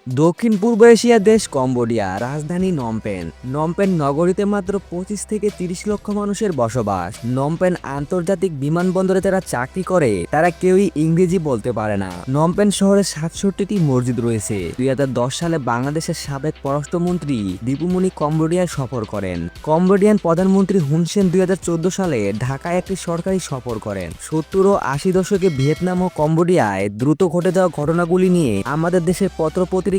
দক্ষিণ পূর্ব এশিয়ার দেশ কম্বোডিয়া, রাজধানী নমপেন। নমপেন নগরীতে মাত্র 25 থেকে 30 লক্ষ মানুষের বসবাস। নমপেন আন্তর্জাতিক বিমানবন্দরে যারা চাকরি করে তারা কেউই ইংরেজি বলতে পারে না। নমপেন শহরে 67টি মসজিদ রয়েছে। 2010 সালে বাংলাদেশের সাবেক পররাষ্ট্রমন্ত্রী দীপুমণি কম্বোডিয়ায় সফর করেন। কম্বোডিয়ান প্রধানমন্ত্রী হুন সেন 2014 সালে ঢাকায় একটি সরকারি সফর করেন। 70 ও 80 দশকে ভিয়েতনাম ও কম্বোডিয়ায় দ্রুত ঘটে যাওয়া ঘটনাগুলি নিয়ে আমাদের দেশের পত্রিকায়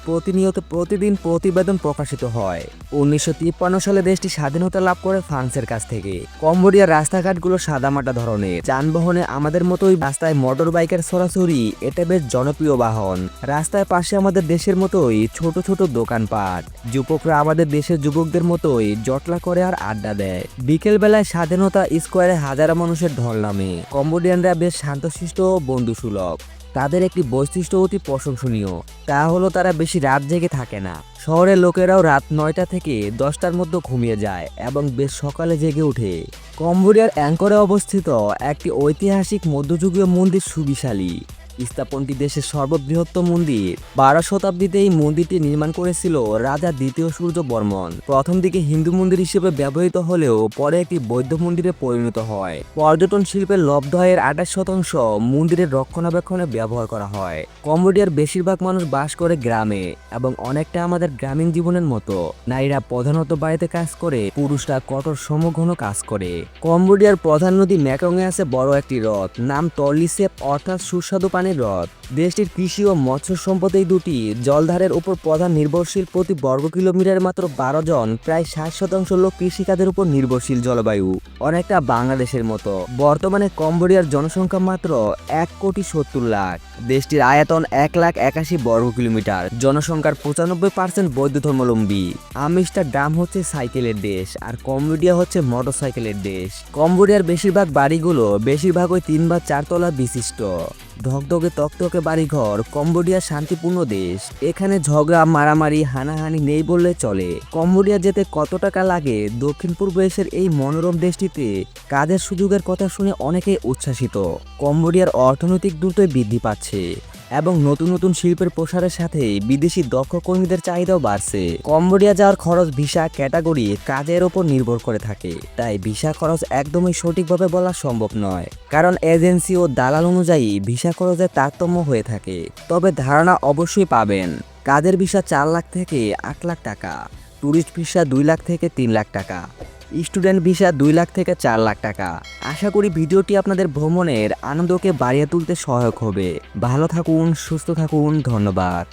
প্রতিনিয়ত প্রতিদিন প্রতিবেদন প্রকাশিত হয়। 1953 সালে দেশটি স্বাধীনতা লাভ করে ফ্রান্সের কাছ থেকে। কম্বোডিয়ার রাস্তাঘাটগুলো সাদামাটা ধরনের, যানবাহনে আমাদের মতোই, রাস্তায় মোটর বাইকের ছড়াছড়ি, এটা বেশ জনপ্রিয় বাহন। রাস্তায় পাশে আমাদের দেশের মতোই ছোট ছোট দোকানপাট। যুবকরা আমাদের দেশের যুবকদের মতোই জটলা করে আর আড্ডা দেয়। বিকেল বেলায় স্বাধীনতা স্কোয়ারে হাজারো মানুষের ঢল নামে। কম্বোডিয়ানরা বেশ শান্তশিষ্ট ও বন্ধুসুলভ। তাদের একটি বৈশিষ্ট্য অতি প্রশংসনীয়, তা হলো তারা বেশি রাত জেগে থাকে না। শহরের লোকেরাও রাত 9টা থেকে 10টার মধ্যে ঘুমিয়ে যায় এবং বেশ সকালে জেগে ওঠে। কম্বোডিয়ার অ্যাঙ্করে অবস্থিত একটি ঐতিহাসিক মধ্যযুগীয় মন্দির সুবিশালী। স্থাপনটি দেশের সর্ববৃহত্তম মন্দির। 12 শতাব্দীতে এই মন্দিরটি নির্মাণ করেছিল রাজা দ্বিতীয় সূর্য বর্মন। প্রথম দিকে হিন্দু মন্দির হিসেবে ব্যবহৃত হলেও পরে একটি বৌদ্ধ মন্দিরে পরিণত হয়। পর্যটন শিল্পের লব্ধ আয়ের 28% মন্দিরের রক্ষণাবেক্ষণে ব্যবহার করা হয়। কম্বোডিয়ার বেশিরভাগ মানুষ বাস করে গ্রামে এবং অনেকটা আমাদের গ্রামীণ জীবনের মতো। নারীরা প্রধানত বাড়িতে কাজ করে, পুরুষরা কঠোর শ্রমঘন কাজ করে। কম্বোডিয়ার প্রধান নদী মেকংয়ে আছে বড় একটি হ্রদ, নাম টর্লিসেপ, অর্থাৎ সুস্বাদু পানির হ্রদ। দেশটির কৃষি ও মৎস্য সম্পদ এই দুটি জলধারের উপর প্রধান নির্ভরশীল। প্রতি বর্গ কিলোমিটারে মাত্র 12 জন, প্রায় 60% লোক কৃষিকাজের উপর নির্ভরশীল। জলবায়ু অনেকটা বাংলাদেশের মতো। বর্তমানে কম্বোডিয়ার জনসংখ্যা মাত্র 1,70,00,000। দেশটির আয়তন 1,81,000 বর্গ কিলোমিটার। জনসংখ্যার 95% বৌদ্ধ ধর্মাবলম্বী। আমস্টারডাম হচ্ছে সাইকেলের দেশ আর কম্বোডিয়া হচ্ছে মোটরসাইকেলের দেশ। কম্বোডিয়ার বেশিরভাগ বাড়িগুলো বেশিরভাগই 3 বা 4 তলা বিশিষ্ট। ধকধকে তকতকে বাড়িঘর। কম্বোডিয়া শান্তিপূর্ণ দেশ। এখানে ঝগড়া মারামারি হানাহানি নেই বললে চলে। কম্বোডিয়া যেতে কত টাকা লাগে? দক্ষিণ পূর্ব এশিয়ার এই মনোরম দেশটিতে কাজের সুযোগের কথা শুনে অনেকেই উচ্ছ্বাসিত। কম্বোডিয়ার অর্থনৈতিক দ্রুতই বৃদ্ধি পাচ্ছে এবং নতুন নতুন শিল্পের প্রসারের সাথে বিদেশি দক্ষ কর্মীদের চাহিদাও বাড়ছে। কম্বোডিয়া যাওয়ার খরচ ভিসা ক্যাটাগরি কাজের ওপর নির্ভর করে থাকে, তাই ভিসা খরচ একদমই সঠিকভাবে বলা সম্ভব নয়, কারণ এজেন্সি ও দালাল অনুযায়ী ভিসা খরচের তারতম্য হয়ে থাকে। তবে ধারণা অবশ্যই পাবেন। কাজের ভিসা 4 লাখ থেকে 8 লাখ টাকা, ট্যুরিস্ট ভিসা 2 লাখ থেকে 3 লাখ টাকা, স্টুডেন্ট ভিসা 2 লাখ থেকে 4 লাখ টাকা। আশা করি ভিডিওটি আপনাদের ভ্রমণের আনন্দকে বাড়িয়ে তুলতে সহায়ক হবে। ভালো থাকুন, সুস্থ থাকুন, ধন্যবাদ।